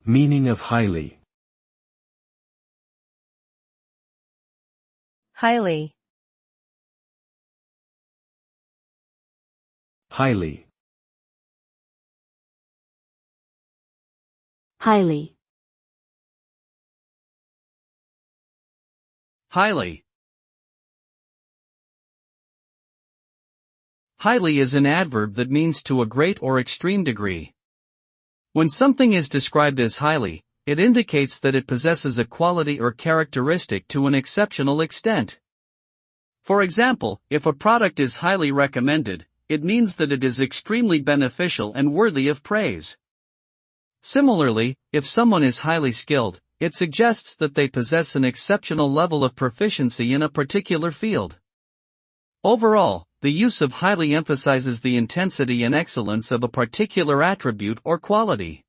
Meaning of highly. Highly. Highly. Highly. Highly. Highly is an adverb that means to a great or extreme degree. When something is described as highly, it indicates that it possesses a quality or characteristic to an exceptional extent. For example, if a product is highly recommended, it means that it is extremely beneficial and worthy of praise. Similarly, if someone is highly skilled, it suggests that they possess an exceptional level of proficiency in a particular field. Overall, the use of highly emphasizes the intensity and excellence of a particular attribute or quality.